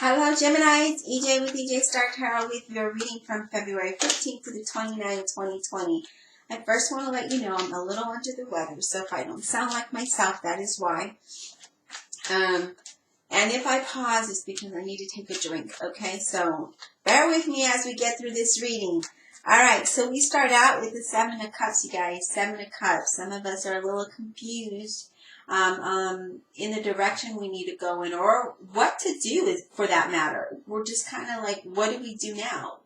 Hello Gemini, it's EJ with EJ Star Tarot with your reading from February 15th to the 29th, 2020. I first want to let you know I'm a little under the weather, so if I don't sound like myself, that is why. And if I pause, it's because I need to take a drink, okay? So bear with me as we get through this reading. Alright, so we start out with the Seven of Cups, you guys. Seven of Cups. Some of us are a little confused in the direction we need to go in, or what to do is, for that matter. We're just kind of like, what do we do now?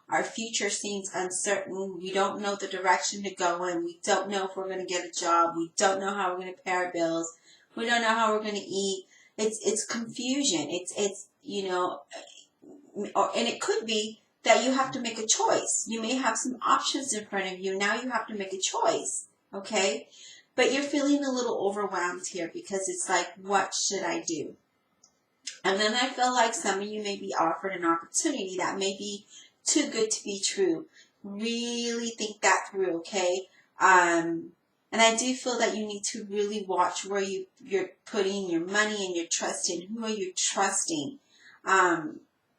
Our future seems uncertain. We don't know the direction to go in. We don't know if we're going to get a job. We don't know how we're going to pay our bills. We don't know how we're going to eat. It's confusion. And it could be that you have to make a choice. You may have some options in front of you. Now you have to make a choice, okay? But you're feeling a little overwhelmed here because it's like, what should I do? And then I feel like some of you may be offered an opportunity that may be too good to be true. Really think that through, okay? And I do feel that you need to really watch where you're putting your money and your trust in. Who are you trusting?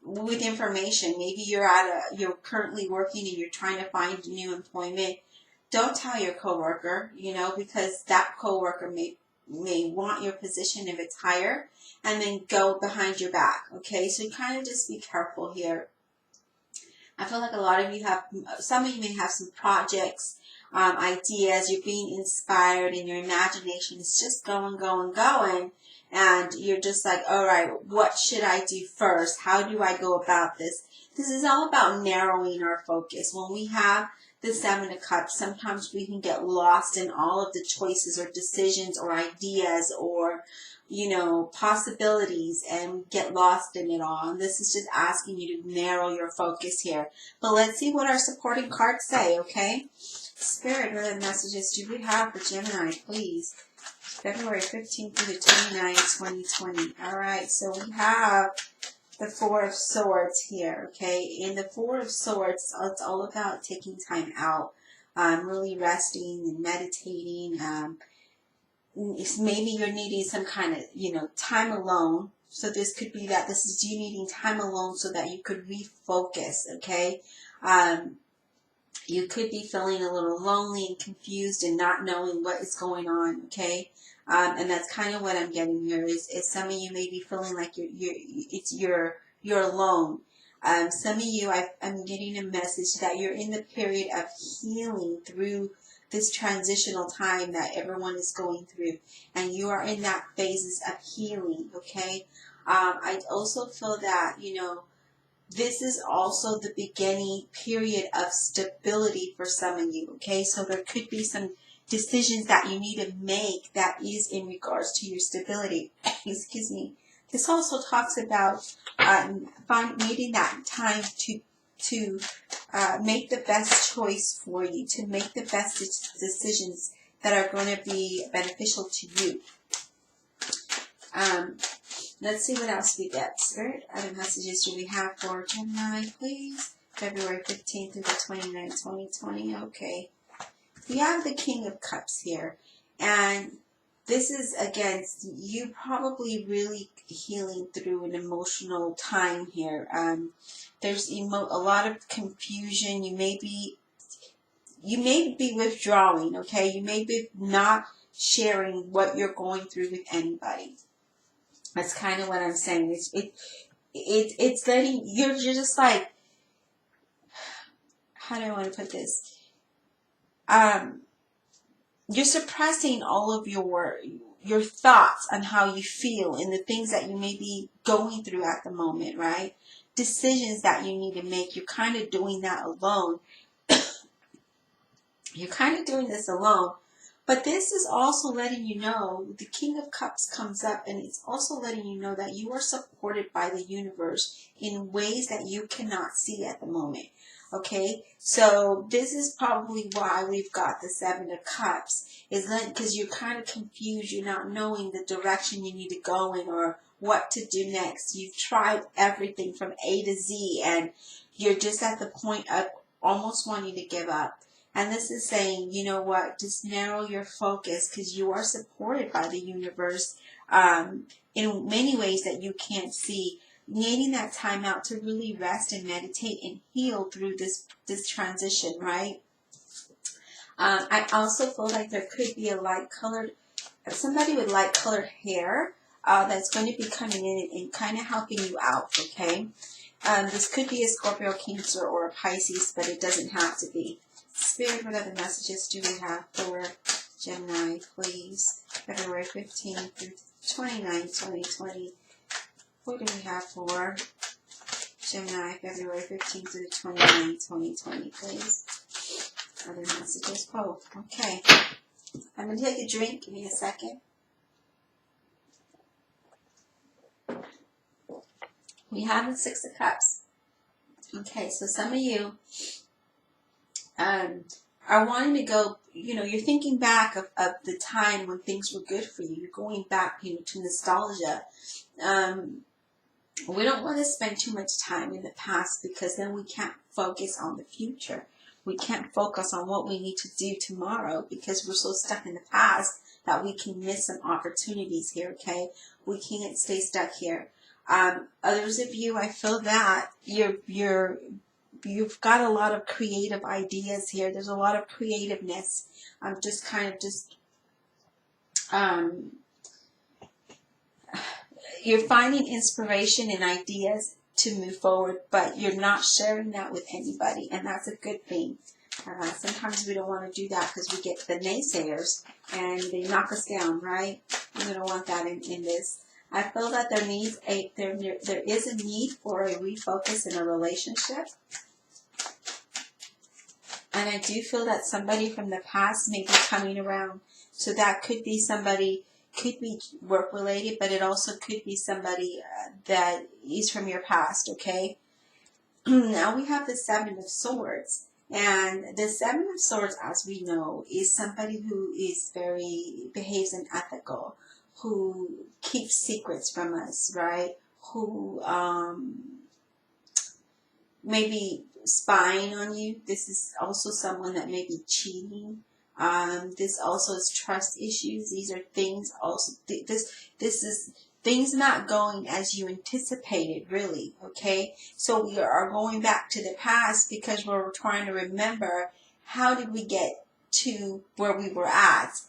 With information. Maybe you're currently working and you're trying to find new employment. Don't tell your coworker, because that coworker may want your position if it's higher, and then go behind your back, okay? So you kind of just be careful here. I feel like some of you may have some projects, ideas, you're being inspired, and your imagination is just going, and you're just like, all right, what should I do first? How do I go about this? This is all about narrowing our focus. When we have the Seven of Cups, sometimes we can get lost in all of the choices or decisions or ideas or, possibilities, and get lost in it all. And this is just asking you to narrow your focus here. But let's see what our supporting cards say, okay? Spirit, what messages do we have for Gemini, please? February 15th through the 29th, 2020. All right, so we have the Four of Swords here, okay? In the Four of Swords, it's all about taking time out, really resting and meditating. Maybe you're needing some kind of, time alone. So this could be that this is you needing time alone so that you could refocus, okay? You could be feeling a little lonely and confused and not knowing what is going on, okay? And that's kind of what I'm getting here is some of you may be feeling like you're alone. Some of you, I'm getting a message that you're in the period of healing through this transitional time that everyone is going through, and you are in that phases of healing, okay? I also feel that, this is also the beginning period of stability for some of you, okay? So there could be some decisions that you need to make that is in regards to your stability. Excuse me. This also talks about needing that time to make the best choice for you, to make the best decisions that are going to be beneficial to you. Let's see what else we get. Spirit, other messages do we have for Gemini, please? February 15th through the 29th, 2020. Okay. We have the King of Cups here. And this is, again, you probably really healing through an emotional time here. There's a lot of confusion. You may be withdrawing, okay? You may be not sharing what you're going through with anybody. That's kind of what I'm saying. It's letting, you're just like, how do I want to put this? You're suppressing all of your thoughts on how you feel and the things that you may be going through at the moment, right? Decisions that you need to make. You're kind of doing that alone. You're kind of doing this alone. But this is also letting you know, the King of Cups comes up, and it's also letting you know that you are supported by the universe in ways that you cannot see at the moment. Okay, so this is probably why we've got the Seven of Cups, is that because you're kind of confused, you're not knowing the direction you need to go in or what to do next. You've tried everything from A to Z, and you're just at the point of almost wanting to give up. And this is saying, you know what, just narrow your focus because you are supported by the universe in many ways that you can't see, needing that time out to really rest and meditate and heal through this transition, right? I also feel like there could be a light colored, somebody with light colored hair that's going to be coming in and kind of helping you out, okay? This could be a Scorpio, Cancer, or a Pisces, but it doesn't have to be. Spirit, what other messages do we have for Gemini, please? February 15th through 29th, 2020. What do we have for Gemini, February 15th through 29th, 2020, please? Other messages. Oh, okay. I'm going to take a drink. Give me a second. We have the Six of Cups. Okay, so some of you are wanting to go, you're thinking back of the time when things were good for you. You're going back, to nostalgia. We don't want to spend too much time in the past because then we can't focus on the future. We can't focus on what we need to do tomorrow because we're so stuck in the past that we can miss some opportunities here, okay? We can't stay stuck here. Others of you, I feel that you've got a lot of creative ideas here. There's a lot of creativeness. I'm just you're finding inspiration and ideas to move forward, but you're not sharing that with anybody, and that's a good thing. Sometimes we don't want to do that because we get the naysayers and they knock us down, right? We don't want that in this. I feel that there is a need for a refocus in a relationship. And I do feel that somebody from the past may be coming around. So that could be somebody, could be work related, but it also could be somebody that is from your past, okay? Now we have the Seven of Swords. And the Seven of Swords, as we know, is somebody who is behaves unethical, who keeps secrets from us, right? Who maybe spying on you. This is also someone that may be cheating. This also is trust issues. These are things also, this is things not going as you anticipated, really, okay? So we are going back to the past because we're trying to remember, how did we get to where we were at?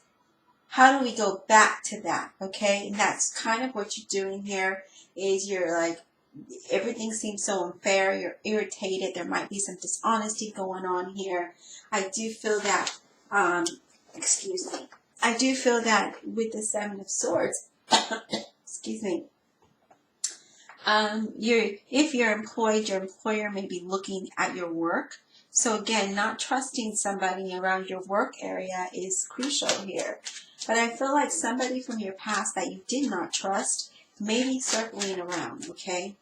How do we go back to that, okay? And that's kind of what you're doing here, is you're like, everything seems so unfair, you're irritated, there might be some dishonesty going on here. I do feel that, excuse me, I do feel that with the Seven of Swords, excuse me, if you're employed, your employer may be looking at your work. So again, not trusting somebody around your work area is crucial here. But I feel like somebody from your past that you did not trust may be circling around, okay?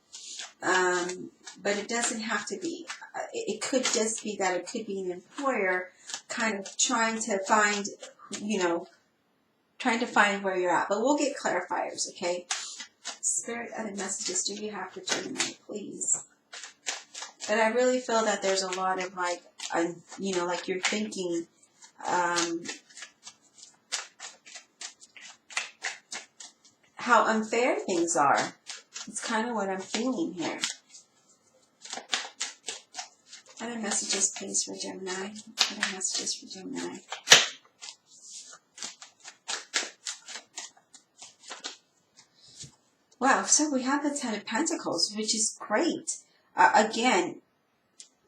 But it doesn't have to be. It could just be that it could be an employer kind of trying to find, trying to find where you're at. But we'll get clarifiers, okay? Spirit, other messages do you have for Gemini, please? But I really feel that there's a lot of like you're thinking, how unfair things are. It's kind of what I'm feeling here. Other messages, please, for Gemini. Other messages for Gemini. Wow, so we have the Ten of Pentacles, which is great. Again,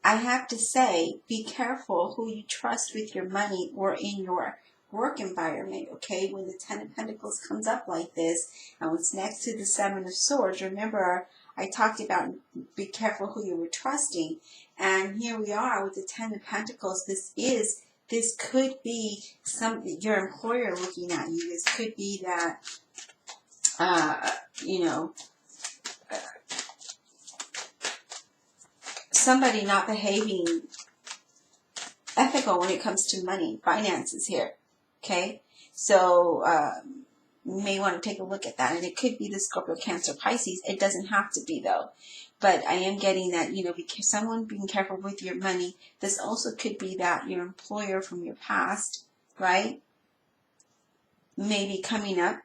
I have to say, be careful who you trust with your money or in your work environment, okay? When the Ten of Pentacles comes up like this, and it's next to the Seven of Swords, remember I talked about be careful who you were trusting, and here we are with the Ten of Pentacles. This could be your employer looking at you. This could be that, somebody not behaving ethical when it comes to money, finances here. Okay, so you may want to take a look at that, and it could be the Scorpio, Cancer, Pisces. It doesn't have to be though, but I am getting that someone being careful with your money. This also could be that your employer from your past, right, maybe coming up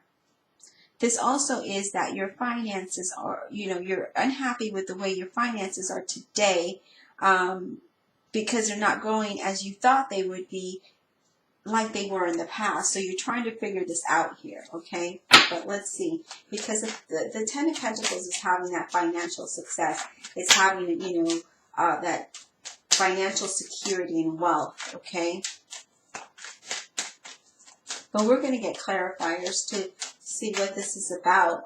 This also is that your finances are, you're unhappy with the way your finances are today, because they're not growing as you thought they would be, like they were in the past. So you're trying to figure this out here, okay? But let's see. Because the Ten of Pentacles is having that financial success. It's having, that financial security and wealth, okay? But we're going to get clarifiers to see what this is about.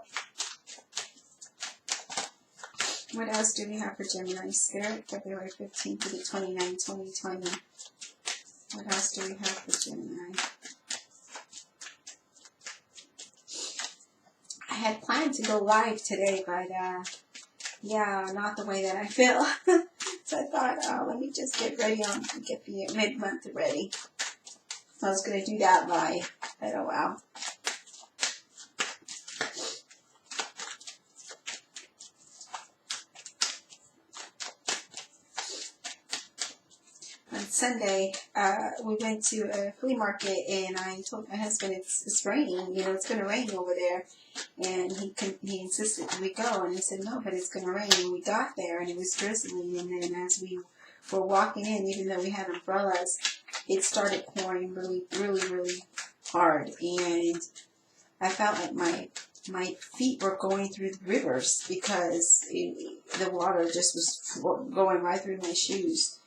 What else do we have for Gemini Spirit? February 15th to the 29th, 2020. What else do we have for Gemini? I had planned to go live today, but yeah, not the way that I feel. So I thought, let me just get ready get the mid-month ready. I was going to do that live, but oh wow. On Sunday, we went to a flea market, and I told my husband it's raining. It's going to rain over there, and he insisted that we go, and I said no, but it's going to rain. And we got there, and it was drizzling, and then as we were walking in, even though we had umbrellas, it started pouring really, really, really hard, and I felt like my feet were going through the rivers because the water just was going right through my shoes.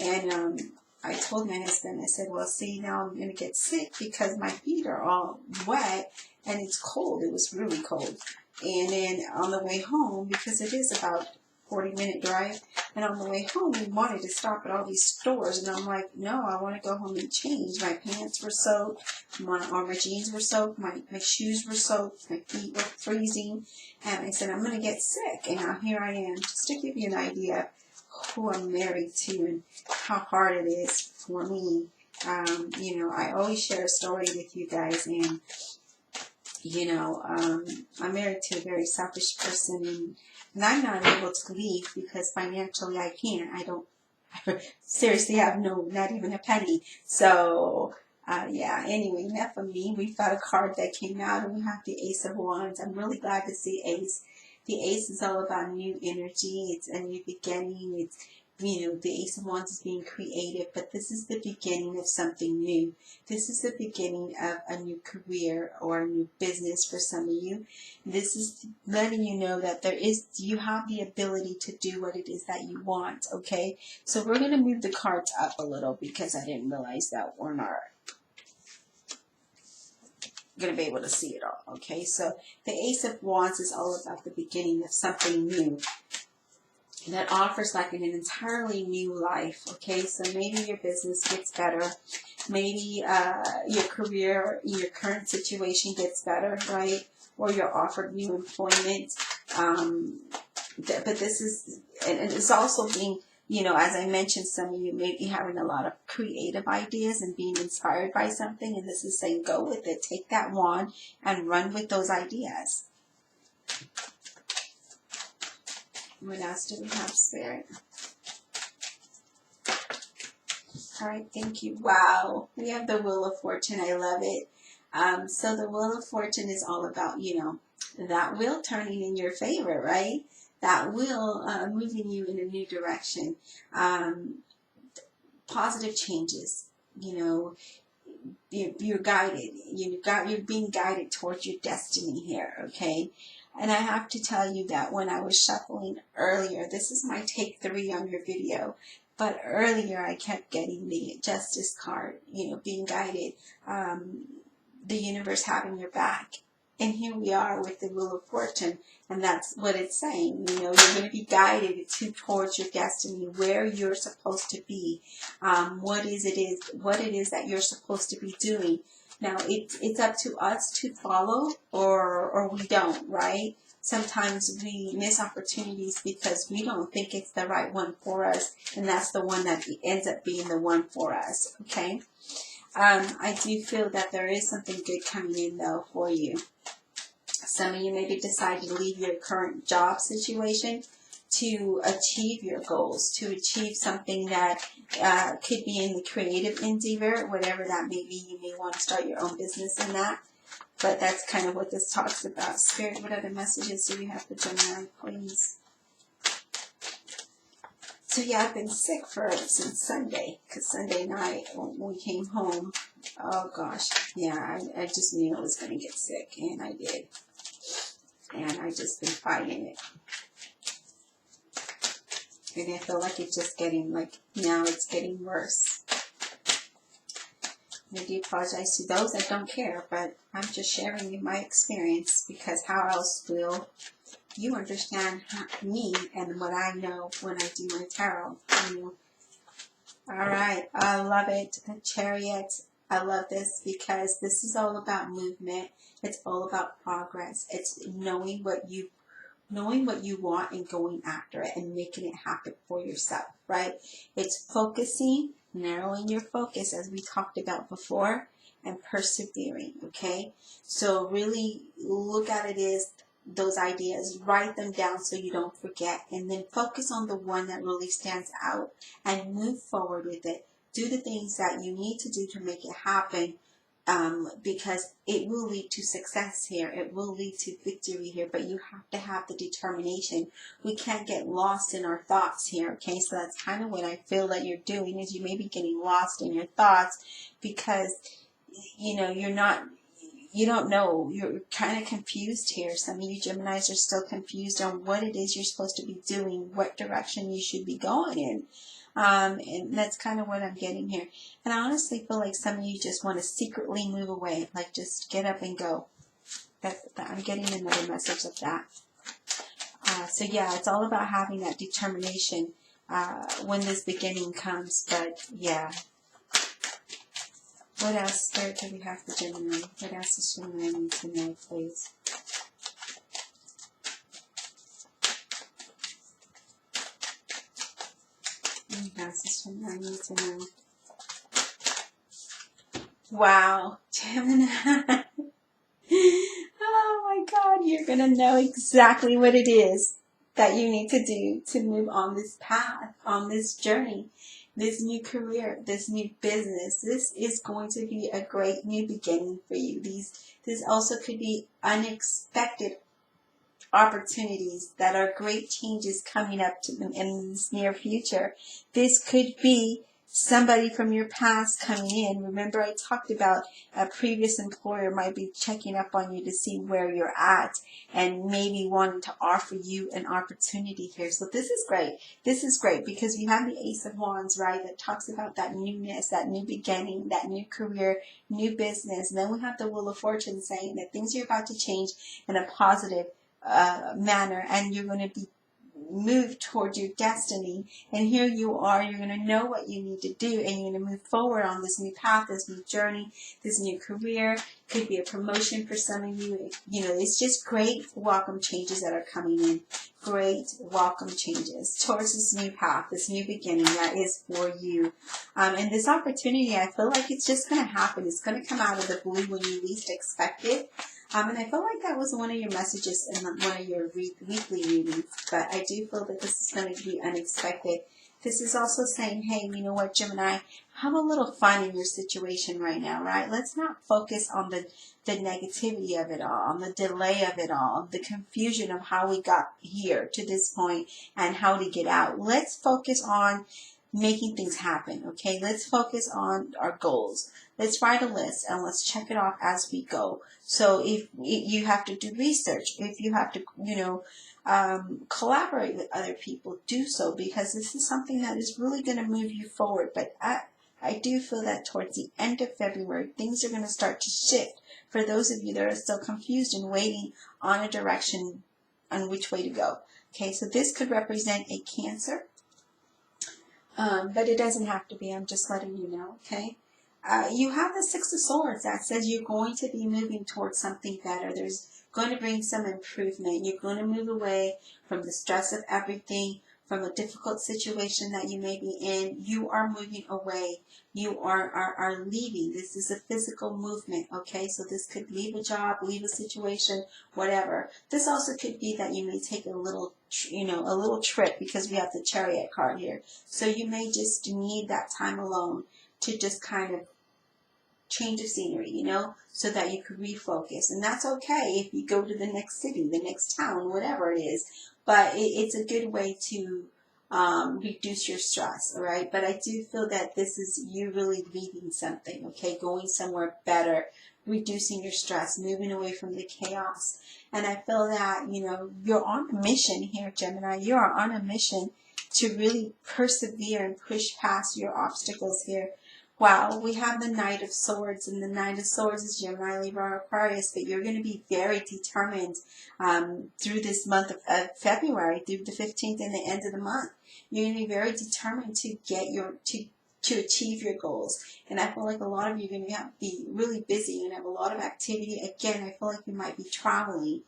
And I told my husband, I said, well, see, now I'm going to get sick because my feet are all wet and it's cold. It was really cold. And then on the way home, because it is about 40-minute drive, and on the way home, we wanted to stop at all these stores. And I'm like, no, I want to go home and change. My pants were soaked. My jeans were soaked. My shoes were soaked. My feet were freezing. And I said, I'm going to get sick. And now here I am, just to give you an idea who I'm married to and how hard it is for me. I always share a story with you guys, and I'm married to a very selfish person, and I'm not able to leave because financially I can't. I seriously have not even a penny. So yeah, anyway, enough of me. We've got a card that came out, and we have the Ace of Wands. I'm really glad to see Ace. The Ace is all about new energy. It's a new beginning. It's, the Ace of Wands is being creative, but this is the beginning of something new. This is the beginning of a new career or a new business for some of you. This is letting you know that you have the ability to do what it is that you want, okay? So we're going to move the cards up a little because I didn't realize that we're not going to be able to see it all, okay? So the Ace of Wands is all about the beginning of something new that offers like an entirely new life, okay? So maybe your business gets better. Maybe your career, your current situation gets better, right? Or you're offered new employment. But this is, and it's also being, as I mentioned, some of you may be having a lot of creative ideas and being inspired by something, and this is saying go with it. Take that wand and run with those ideas. What else do we have, Spirit? All right, thank you. Wow, we have the Wheel of Fortune. I love it. So the Wheel of Fortune is all about, that wheel turning in your favor, right? That wheel moving you in a new direction. Positive changes, you're guided. You're being guided towards your destiny here, okay? And I have to tell you that when I was shuffling earlier, this is my take 3 on your video, but earlier I kept getting the Justice card, being guided, the universe having your back. And here we are with the Wheel of Fortune, and that's what it's saying. You're going to be guided towards your destiny, where you're supposed to be, what it is that you're supposed to be doing. Now, it's up to us to follow or we don't, right? Sometimes we miss opportunities because we don't think it's the right one for us, and that's the one that ends up being the one for us, okay? I do feel that there is something good coming in, though, for you. Some of you maybe decided to leave your current job situation to achieve your goals, to achieve something that could be in the creative endeavor, whatever that may be. You may want to start your own business in that. But that's kind of what this talks about. Spirit, what other messages do we have for Gemini, please? So yeah, I've been sick since Sunday, because Sunday night when we came home, oh gosh, yeah, I just knew I was going to get sick, and I did. And I just been fighting it. And I feel like it's just getting, now it's getting worse. I do apologize to those that don't care, but I'm just sharing you my experience, because how else will you understand me and what I know when I do my tarot? Alright, I love it. The Chariot. I love this because this is all about movement. It's all about progress. It's knowing what you want and going after it and making it happen for yourself, right? It's focusing, narrowing your focus, as we talked about before, and persevering, okay? So really look at it as those ideas, write them down so you don't forget, and then focus on the one that really stands out and move forward with it. Do the things that you need to do to make it happen, because it will lead to success here. It will lead to victory here, but you have to have the determination. We can't get lost in our thoughts here, okay? So that's kind of what I feel that you're doing, is you may be getting lost in your thoughts because, you don't know. You're kind of confused here. Some of you Geminis are still confused on what it is you're supposed to be doing, what direction you should be going in. And that's kind of what I'm getting here. And I honestly feel like some of you just want to secretly move away, like just get up and go. I'm getting another message of that. So yeah, it's all about having that determination when this beginning comes. But yeah. What else, Spirit, do we have for Gemini? What else does Gemini need to know, please? What else does Gemini need to know? Wow, Gemini. Oh my God, you're going to know exactly what it is that you need to do to move on this path, on this journey, this new career, this new business. This is going to be a great new beginning for you. This also could be unexpected opportunities that are great changes coming up in this near future. This could be somebody from your past coming in. Remember, I talked about a previous employer might be checking up on you to see where you're at and maybe wanting to offer you an opportunity here. So this is great. This is great because we have the Ace of Wands, right, that talks about that newness, that new beginning, that new career, new business. And then we have the Wheel of Fortune saying that things are about to change in a positive manner, and you're going to be moved toward your destiny. And here you are, you're going to know what you need to do, and you're going to move forward on this new path, this new journey, this new career. Could be a promotion for some of you. It's just great welcome changes that are coming in. Great welcome changes towards this new path, this new beginning that is for you. And this opportunity, I feel like it's just going to happen. It's going to come out of the blue when you least expect it. And I feel like that was one of your messages in one of your weekly readings. But I do feel that this is going to be unexpected. This is also saying, hey, you know what, Gemini, have a little fun in your situation right now, right? Let's not focus on the negativity of it all, on the delay of it all, the confusion of how we got here to this point and how to get out. Let's focus on making things happen, okay? Let's focus on our goals. Let's write a list and let's check it off as we go. So if you have to do research, if you have to, collaborate with other people, do so, because this is something that is really going to move you forward. But I do feel that towards the end of February, things are going to start to shift for those of you that are still confused and waiting on a direction on which way to go. Okay, so this could represent a Cancer. But it doesn't have to be. I'm just letting you know, okay? You have the Six of Swords. That says you're going to be moving towards something better. There's going to bring some improvement. You're going to move away from the stress of everything, from a difficult situation that you may be in. You are moving away. You are leaving. This is a physical movement, okay? So this could leave a job, leave a situation, whatever. This also could be that you may take a little trip, because we have the Chariot card here. So you may just need that time alone to just kind of change of scenery, you know, so that you could refocus. And that's okay if you go to the next city, the next town, whatever it is. But it's a good way to reduce your stress, all right? But I do feel that this is you really leaving something, okay? Going somewhere better, reducing your stress, moving away from the chaos. And I feel that, you know, you're on a mission here, Gemini. You are on a mission to really persevere and push past your obstacles here. Wow, we have the Knight of Swords, and the Knight of Swords is Gemini, Libra, Aquarius, but you're going to be very determined through this month of February, through the 15th and the end of the month. You're going to be very determined to get to achieve your goals. And I feel like a lot of you are going to be really busy. You're going to have a lot of activity. Again, I feel like you might be traveling.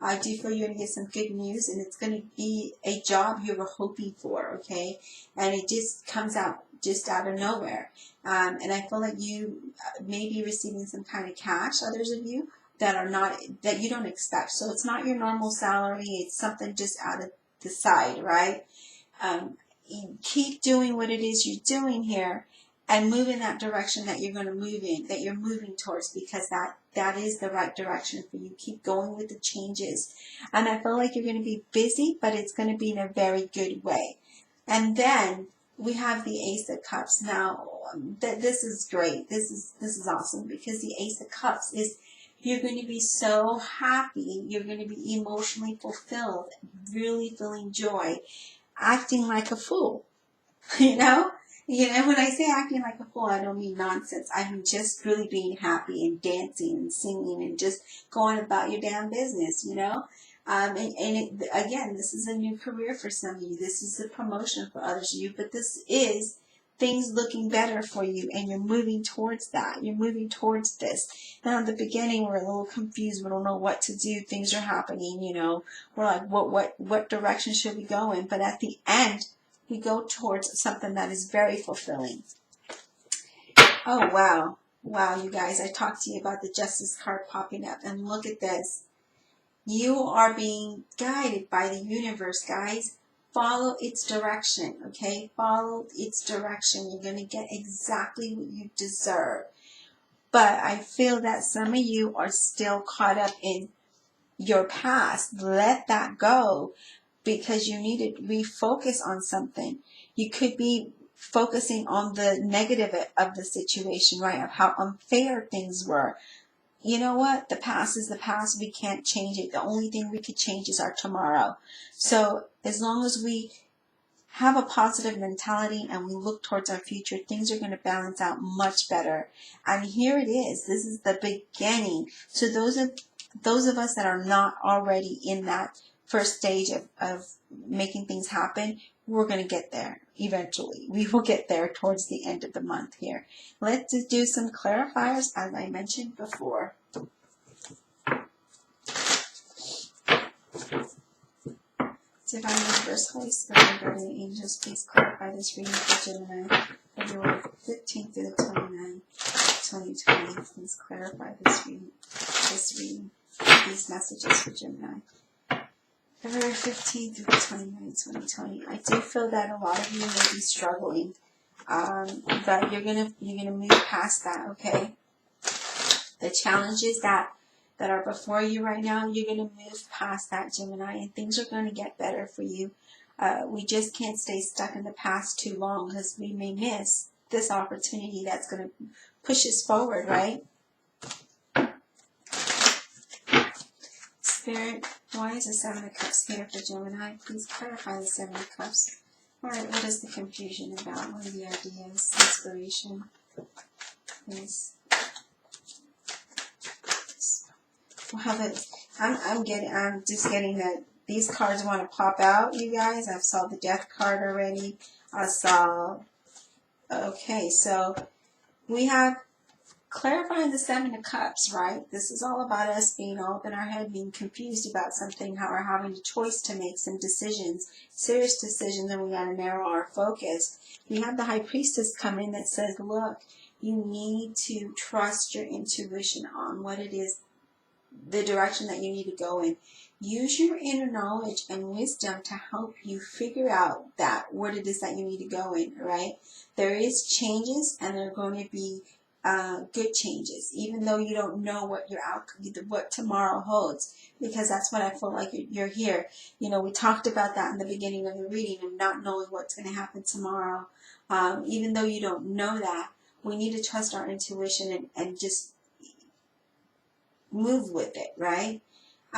I do feel you're going to get some good news, and it's going to be a job you were hoping for, okay? And it just comes out just out of nowhere. And I feel like you may be receiving some kind of cash, others of you, that you don't expect. So it's not your normal salary. It's something just out of the side, right? You keep doing what it is you're doing here and move in that direction that you're going to move in, that you're moving towards, because that is the right direction for you. Keep going with the changes. And I feel like you're going to be busy, but it's going to be in a very good way. And then we have the Ace of Cups. Now, this is great. This is awesome, because the Ace of Cups is you're going to be so happy. You're going to be emotionally fulfilled, really feeling joy, acting like a fool, you know? When I say acting like a fool, I don't mean nonsense. I mean just really being happy and dancing and singing and just going about your damn business, you know? Again, this is a new career for some of you. This is a promotion for others of you, but this is things looking better for you, and you're moving towards that. You're moving towards this. Now, in the beginning, we're a little confused. We don't know what to do. Things are happening, you know. We're like, what direction should we go in? But at the end, we go towards something that is very fulfilling. Oh, wow. Wow, you guys, I talked to you about the Justice card popping up, and look at this. You are being guided by the universe, guys. Follow its direction, okay? Follow its direction. You're going to get exactly what you deserve. But I feel that some of you are still caught up in your past. Let that go, because you need to refocus on something. You could be focusing on the negative of the situation, right? Of how unfair things were. You know what? The past is the past. We can't change it. The only thing we could change is our tomorrow. So as long as we have a positive mentality and we look towards our future, things are going to balance out much better. And here it is. This is the beginning. So those of us that are not already in that first stage of making things happen, we're going to get there eventually. We will get there towards the end of the month here. Let's do some clarifiers, as I mentioned before. Divine Universe, Holy Spirit, and Guardian Angels, please clarify this reading for Gemini, February 15th through the 29th, 2020. Please clarify this reading, these messages for Gemini. February 15th through the 29th, 2020. I do feel that a lot of you may be struggling, but you're gonna move past that, okay? The challenges that are before you right now, you're gonna move past that, Gemini, and things are gonna get better for you. We just can't stay stuck in the past too long, because we may miss this opportunity that's gonna push us forward, right? Spirit, why is the Seven of Cups here for Gemini? Please clarify the Seven of Cups. Alright, what is the confusion about? What are the ideas? Inspiration. Yes. Well, I'm just getting that these cards want to pop out, you guys. I've saw the Death card already. Okay, so we have clarifying the Seven of Cups, right? This is all about us being all up in our head, being confused about something, how we're having a choice to make some decisions, serious decisions, and we got to narrow our focus. We have the High Priestess come in that says, look, you need to trust your intuition on what it is, the direction that you need to go in. Use your inner knowledge and wisdom to help you figure out what it is that you need to go in, right? There is changes, and they're going to be good changes, even though you don't know what your outcome, what tomorrow holds, because that's what I feel like you're here. You know, we talked about that in the beginning of the reading of not knowing what's going to happen tomorrow. Even though you don't know that, we need to trust our intuition and just move with it, right?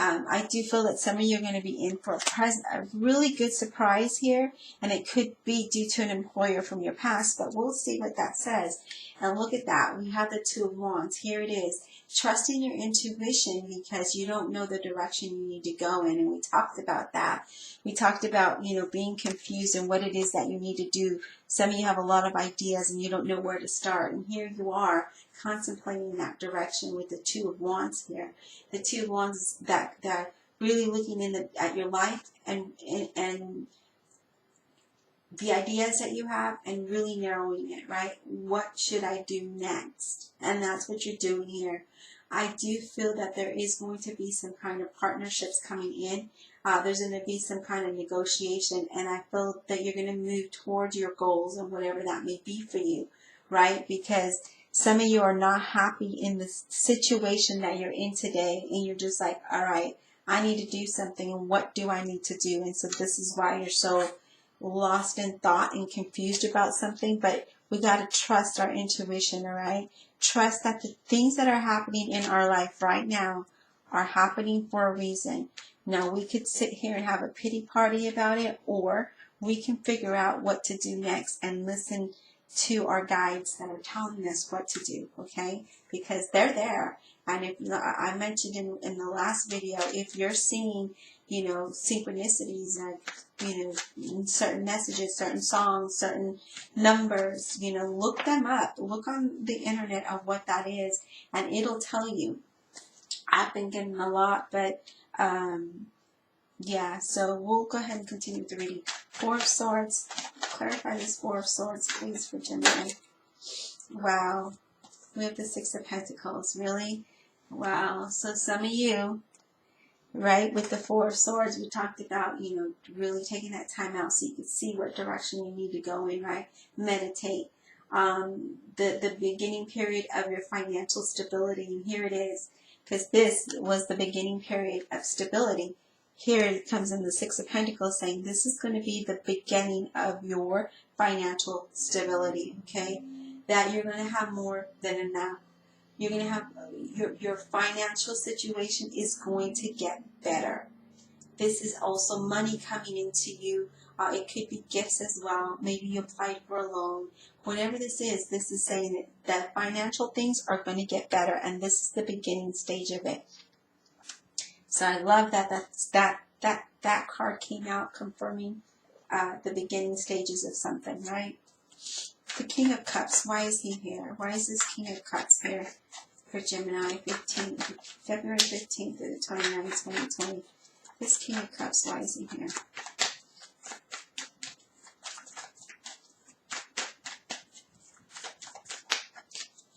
I do feel that some of you are going to be in for a really good surprise here, and it could be due to an employer from your past, but we'll see what that says. And look at that. We have the Two of Wands. Here it is. Trusting your intuition because you don't know the direction you need to go in, and we talked about that. We talked about, you know, being confused and what it is that you need to do. Some of you have a lot of ideas and you don't know where to start, and here you are contemplating that direction with the Two of Wands here. The Two of Wands is that really looking at your life and the ideas that you have and really narrowing it, right? What should I do next? And that's what you're doing here. I do feel that there is going to be some kind of partnerships coming in. There's going to be some kind of negotiation, and I feel that you're going to move towards your goals and whatever that may be for you, right? Because some of you are not happy in the situation that you're in today, and you're just like, all right, I need to do something, and what do I need to do? And so this is why you're so lost in thought and confused about something, but we got to trust our intuition, all right? Trust that the things that are happening in our life right now are happening for a reason. Now, we could sit here and have a pity party about it, or we can figure out what to do next and listen to our guides that are telling us what to do, okay? Because they're there. And if I mentioned in the last video, if you're seeing, you know, synchronicities, like, you know, certain messages, certain songs, certain numbers, you know, look them up. Look on the internet of what that is, and it'll tell you. I've been getting a lot, but yeah, so we'll go ahead and continue with the reading. Four of Swords. Clarify this Four of Swords, please, for Gemini. Wow. We have the Six of Pentacles. Really? Wow. So some of you, right, with the Four of Swords, we talked about, you know, really taking that time out so you can see what direction you need to go in, right? Meditate. The beginning period of your financial stability, and here it is, because this was the beginning period of stability. Here it comes in the Six of Pentacles saying this is going to be the beginning of your financial stability, okay? That you're going to have more than enough. You're going to have, your financial situation is going to get better. This is also money coming into you. It could be gifts as well. Maybe you applied for a loan. Whatever this is saying that financial things are going to get better, and this is the beginning stage of it. So I love that card came out confirming the beginning stages of something, right? The King of Cups, why is he here? Why is this King of Cups here for Gemini, February 15th to the 29th, 2020? This King of Cups, why is he here?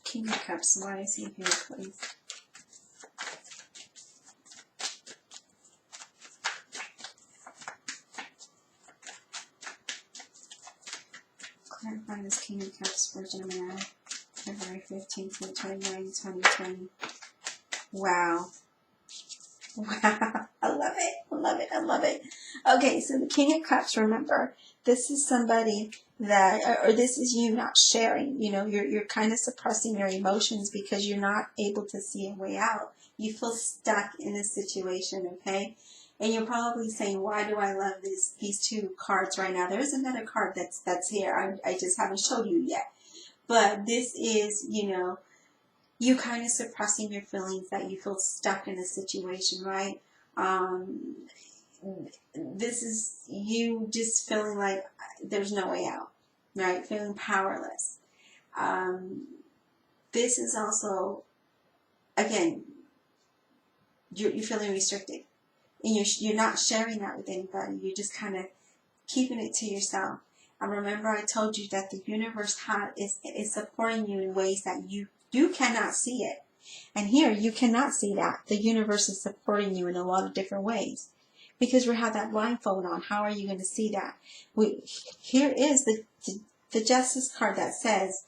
King of Cups, why is he here, please? Clarify this King of Cups for Gemini, February 15th to the 29th, 2020. Wow. Wow. I love it. I love it. I love it. Okay, so the King of Cups, remember, this is somebody that, or this is you not sharing. You know, you're kind of suppressing your emotions because you're not able to see a way out. You feel stuck in a situation, okay? And you're probably saying, why do I love these two cards right now? There's another card that's here. I just haven't showed you yet. But this is, you know, you kind of suppressing your feelings that you feel stuck in a situation, right? This is you just feeling like there's no way out, right? Feeling powerless. This is also, again, you're feeling restricted. And you're not sharing that with anybody. You're just kind of keeping it to yourself. And remember, I told you that the universe is supporting you in ways that you cannot see it. And here, you cannot see that. The universe is supporting you in a lot of different ways. Because we have that blindfold on. How are you going to see that? Here is the Justice card that says,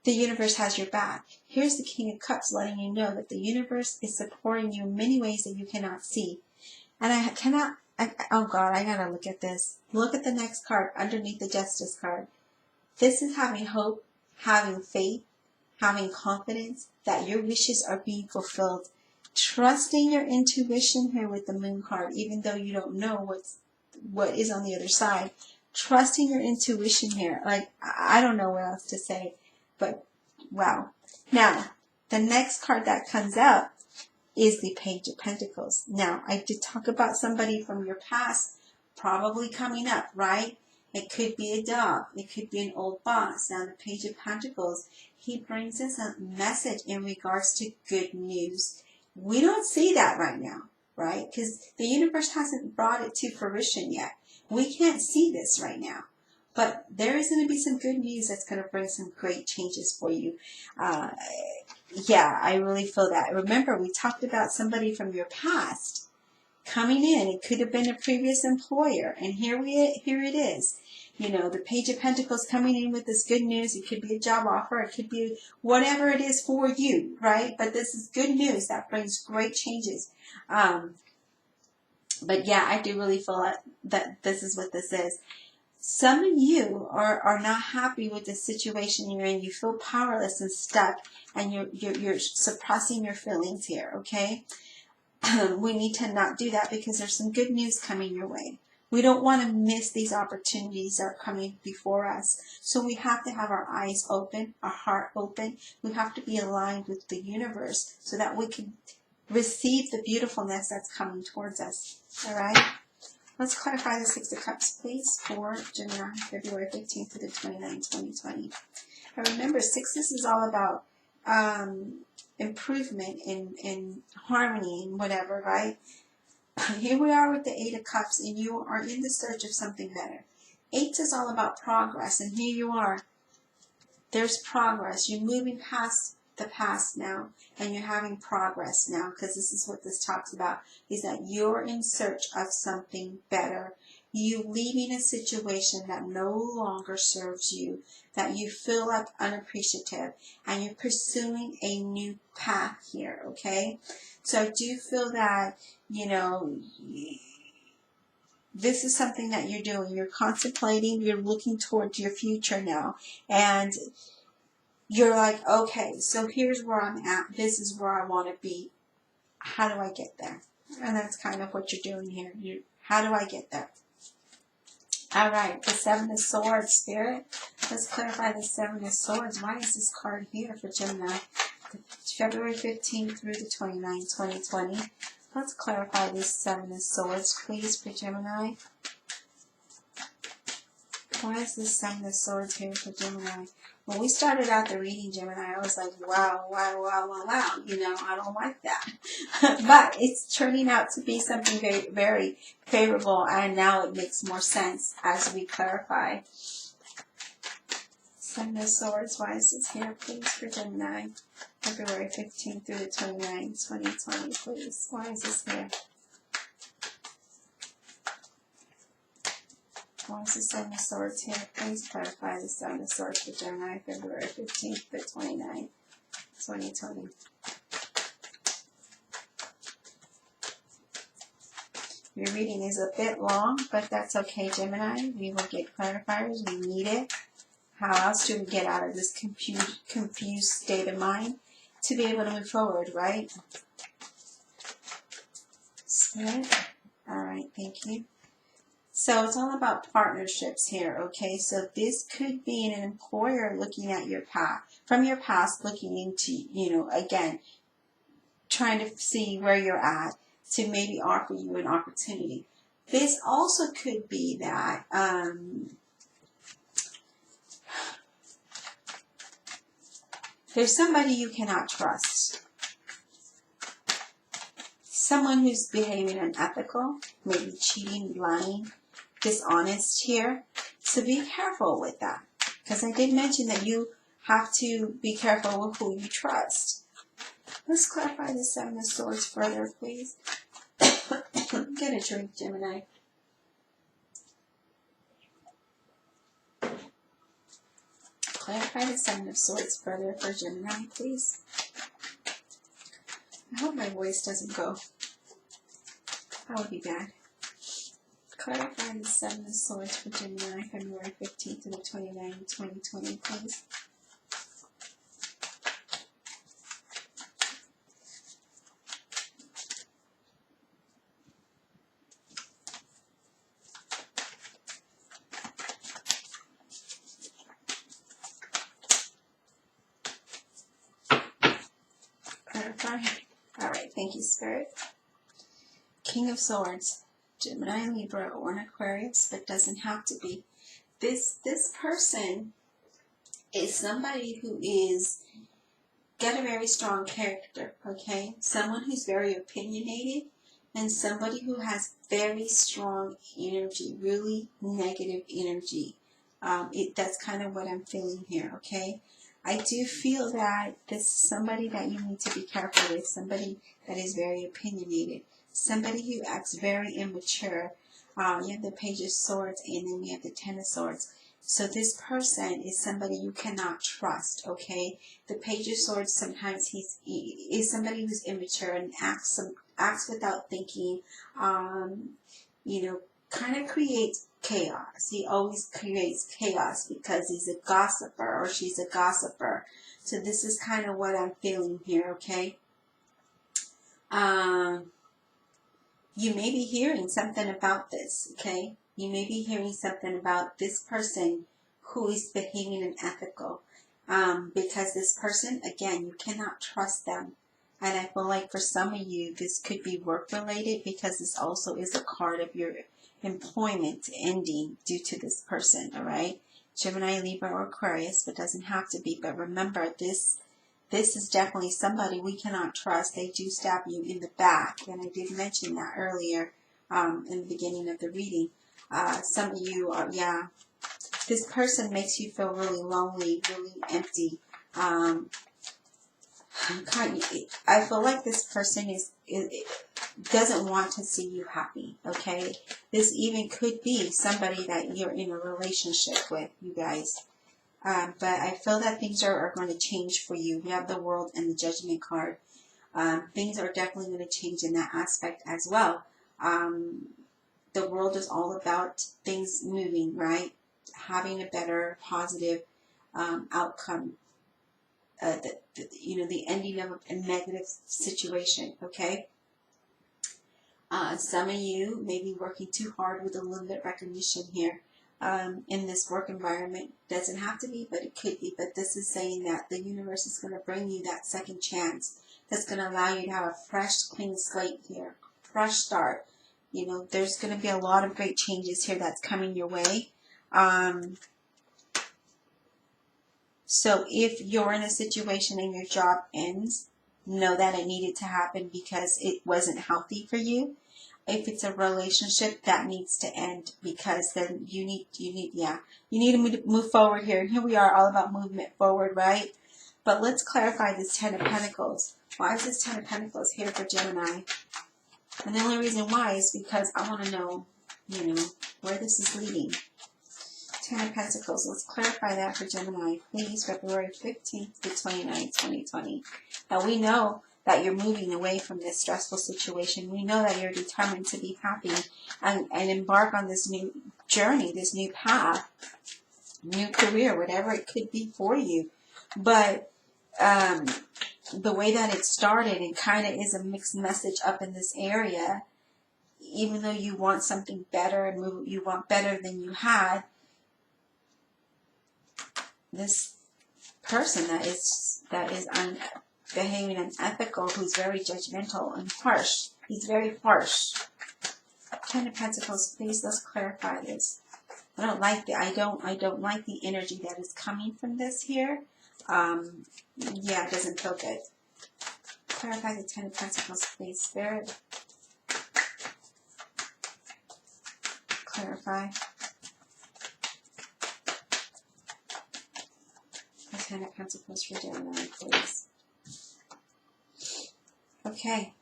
the universe has your back. Here's the King of Cups letting you know that the universe is supporting you in many ways that you cannot see. And oh God, I gotta look at this. Look at the next card underneath the Justice card. This is having hope, having faith, having confidence that your wishes are being fulfilled. Trusting your intuition here with the Moon card, even though you don't know what is on the other side. Trusting your intuition here. Like, I don't know what else to say, but wow. Now, the next card that comes up is the Page of Pentacles. Now, I did talk about somebody from your past probably coming up, right? It could be a dog. It could be an old boss. Now, the Page of Pentacles, he brings us a message in regards to good news. We don't see that right now, right? Because the universe hasn't brought it to fruition yet. We can't see this right now. But there is going to be some good news that's going to bring some great changes for you. Yeah, I really feel that. Remember, we talked about somebody from your past coming in. It could have been a previous employer. And here it is. You know, the Page of Pentacles coming in with this good news. It could be a job offer. It could be whatever it is for you, right? But this is good news that brings great changes. But yeah, I do really feel that this is what this is. Some of you are not happy with the situation you're in. You feel powerless and stuck, and you're suppressing your feelings here, okay? We need to not do that because there's some good news coming your way. We don't want to miss these opportunities that are coming before us. So we have to have our eyes open, our heart open. We have to be aligned with the universe so that we can receive the beautifulness that's coming towards us. All right? Let's clarify the Six of Cups, please, for Gemini, February 15th to the 29th, 2020. And remember, sixes is all about improvement in harmony and whatever, right? Here we are with the Eight of Cups, and you are in the search of something better. Eight is all about progress, and here you are. There's progress. You're moving past the past now, and you're having progress now, because this is what this talks about, is that you're in search of something better. You leaving a situation that no longer serves you, that you feel like unappreciative, and you're pursuing a new path here, okay? So I do feel that, you know, this is something that you're doing. You're contemplating, you're looking towards your future now, and you're like, okay, so here's where I'm at. This is where I want to be. How do I get there? And that's kind of what you're doing here. How do I get there? All right, the Seven of Swords, Spirit. Let's clarify the Seven of Swords. Why is this card here for Gemini? February 15th through the 29th, 2020. Let's clarify this Seven of Swords, please, for Gemini. Why is this Seven of Swords here for Gemini? When we started out the reading, Gemini, I was like, wow, wow, wow, wow, wow. You know, I don't like that. But it's turning out to be something very, very favorable, and now it makes more sense as we clarify. Seven of Swords, why is this here, please, for Gemini? February 15th through the 29th, 2020, please. Why is this here? Why is the Seven of Swords here? Please clarify the Seven of Swords for Gemini, February 15th to 29th, 2020. Your reading is a bit long, but that's okay, Gemini. We will get clarifiers. We need it. How else do we get out of this confused state of mind to be able to move forward, right? Spirit. All right, thank you. So it's all about partnerships here, okay? So this could be an employer looking at your past, from your past, looking into, you know, again, trying to see where you're at to maybe offer you an opportunity. This also could be that there's somebody you cannot trust. Someone who's behaving unethical, maybe cheating, lying, dishonest here. So be careful with that. Because I did mention that you have to be careful with who you trust. Let's clarify the Seven of Swords further, please. Get a drink, Gemini. Clarify the Seven of Swords further for Gemini, please. I hope my voice doesn't go. That would be bad. Clarify the Seven of Swords for Gemini, February 15th to the 29th, 2020, please. Clarify. All right, thank you, Spirit. King of Swords, Gemini, Libra, or an Aquarius, but doesn't have to be. This person is somebody who is got a very strong character, okay? Someone who's very opinionated and somebody who has very strong energy, really negative energy. That's kind of what I'm feeling here, okay? I do feel that this is somebody that you need to be careful with, somebody that is very opinionated, somebody who acts very immature. You have the Page of Swords and then we have the Ten of Swords. So this person is somebody you cannot trust, okay? The Page of Swords, sometimes he is somebody who's immature and acts without thinking, you know, kind of creates chaos. He always creates chaos because he's a gossiper or she's a gossiper. So this is kind of what I'm feeling here, okay? You may be hearing something about this, okay? You may be hearing something about this person who is behaving unethical. Because this person, again, you cannot trust them. And I feel like for some of you, this could be work-related because this also is a card of your employment ending due to this person, all right? Gemini, Libra, or Aquarius, but doesn't have to be. But remember, this is definitely somebody we cannot trust. They do stab you in the back, and I did mention that earlier in the beginning of the reading. Some of you are, yeah, this person makes you feel really lonely, really empty. I feel like this person doesn't want to see you happy, okay? This even could be somebody that you're in a relationship with, you guys. But I feel that things are going to change for you. We have the World and the Judgment card. Things are definitely going to change in that aspect as well. The World is all about things moving, right? Having a better, positive outcome. The ending of a negative situation, okay? Some of you may be working too hard with a little bit of recognition here. In this work environment. Doesn't have to be, but it could be. But this is saying that the universe is going to bring you that second chance that's going to allow you to have a fresh, clean slate here. Fresh start. You know, there's going to be a lot of great changes here that's coming your way. So if you're in a situation and your job ends, know that it needed to happen because it wasn't healthy for you. If it's a relationship, that needs to end because then you need to move forward here. And here we are, all about movement forward, right? But let's clarify this Ten of Pentacles. Why is this Ten of Pentacles here for Gemini? And the only reason why is because I want to know, where this is leading. Ten of Pentacles. Let's clarify that for Gemini, please. February 15th to 29th, 2020. Now we know that you're moving away from this stressful situation. We know that you're determined to be happy and embark on this new journey, this new path, new career, whatever it could be for you. But the way that it started, it kind of is a mixed message up in this area. Even though you want something better and you want better than you had, this person that is behaving unethical, who's very judgmental and harsh. He's very harsh. Ten of Pentacles, please, let's clarify this. I don't like the energy that is coming from this here. Yeah, it doesn't feel good. Clarify the Ten of Pentacles, please, Spirit. Clarify. The Ten of Pentacles for Gemini, please. Okay,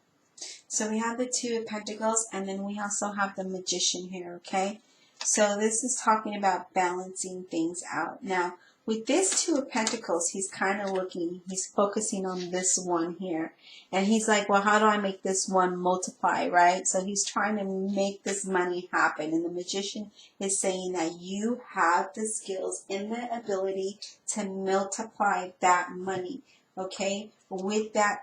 so we have the Two of Pentacles, and then we also have the Magician here, okay? So this is talking about balancing things out. Now, with this Two of Pentacles, he's kind of looking, he's focusing on this one here. And he's like, well, how do I make this one multiply, right? So he's trying to make this money happen. And the Magician is saying that you have the skills and the ability to multiply that money, okay? With that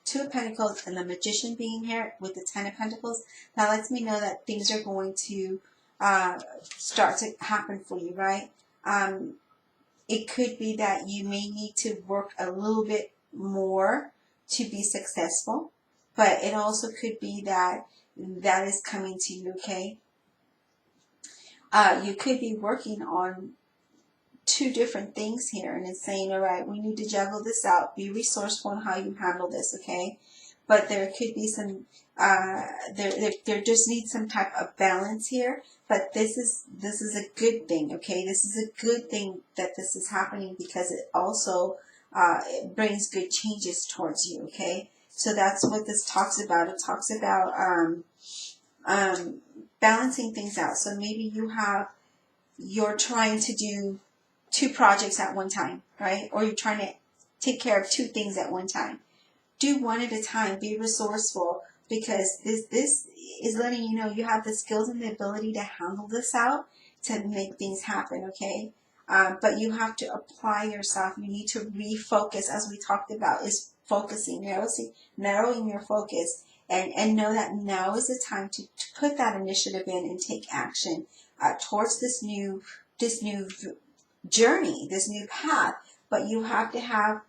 Two of Pentacles and the Magician being here with the Ten of Pentacles, that lets me know that things are going to start to happen for you, right? It could be that you may need to work a little bit more to be successful, but it also could be that that is coming to you, okay? You could be working on two different things here, and it's saying, all right, we need to juggle this out. Be resourceful in how you handle this, okay? But there could be some, there just needs some type of balance here. But this is a good thing, okay? This is a good thing that this is happening because it also it brings good changes towards you, okay? So that's what this talks about. It talks about balancing things out. So maybe you're trying to do two projects at one time, right? Or you're trying to take care of two things at one time. Do one at a time. Be resourceful, because this is letting you know you have the skills and the ability to handle this out, to make things happen, okay? But you have to apply yourself. You need to refocus, as we talked about, is focusing, narrowing your focus, and know that now is the time to put that initiative in and take action towards this new journey, this new path. But you have to have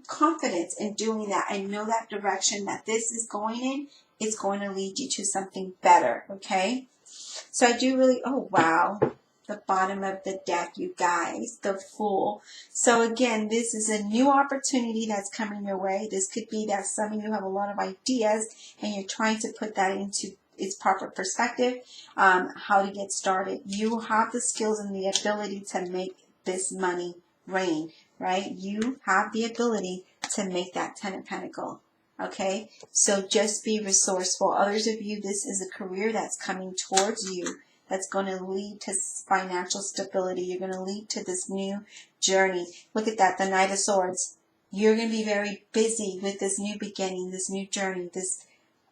confidence in doing that and know that direction that this is going in is going to lead you to something better, okay? So I do really, oh wow, the bottom of the deck, you guys, the Fool. So again, this is a new opportunity that's coming your way. This could be that some of you have a lot of ideas and you're trying to put that into its proper perspective, how to get started. You have the skills and the ability to make this money rain, right? You have the ability to make that Ten of Pentacles, okay? So just be resourceful. Others of you, this is a career that's coming towards you that's going to lead to financial stability. You're going to lead to this new journey. Look at that, the Knight of Swords. You're going to be very busy with this new beginning, this new journey, this,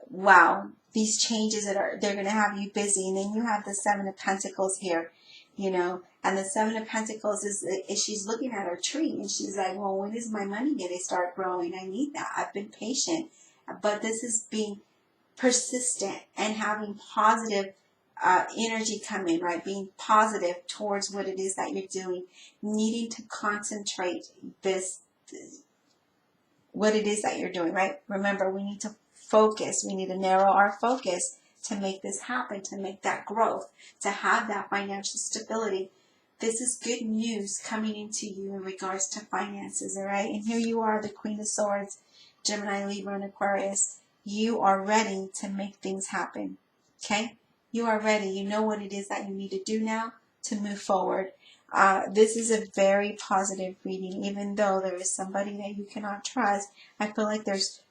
wow, these changes they're going to have you busy. And then you have the Seven of Pentacles here, you know, and the Seven of Pentacles is she's looking at her tree and she's like, well, when is my money going to start growing? I need that. I've been patient. But this is being persistent and having positive energy come in, right? Being positive towards what it is that you're doing, needing to concentrate what it is that you're doing, right? Remember, we need to focus. We need to narrow our focus to make this happen, to make that growth, to have that financial stability. This is good news coming into you in regards to finances, all right? And here you are, the Queen of Swords, Gemini, Libra, and Aquarius. You are ready to make things happen, okay? You are ready. You know what it is that you need to do now to move forward. This is a very positive reading, even though there is somebody that you cannot trust. I feel like there's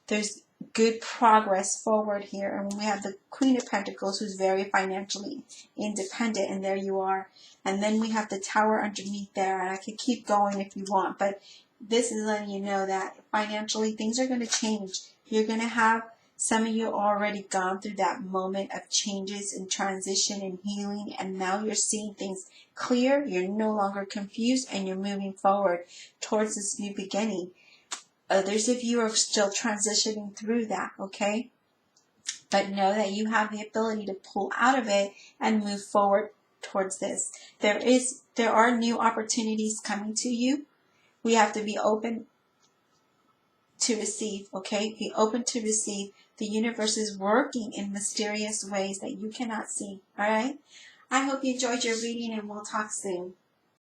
good progress forward here. And when we have the Queen of Pentacles, who's very financially independent, and there you are. And then we have the Tower underneath there, and I could keep going if you want, but this is letting you know that financially things are going to change. You're going to have, some of you already gone through that moment of changes and transition and healing, and now you're seeing things clear. You're no longer confused, and you're moving forward towards this new beginning. Others of you are still transitioning through that, okay? But know that you have the ability to pull out of it and move forward towards this. There are new opportunities coming to you. We have to be open to receive, okay? Be open to receive. The universe is working in mysterious ways that you cannot see, all right? I hope you enjoyed your reading, and we'll talk soon.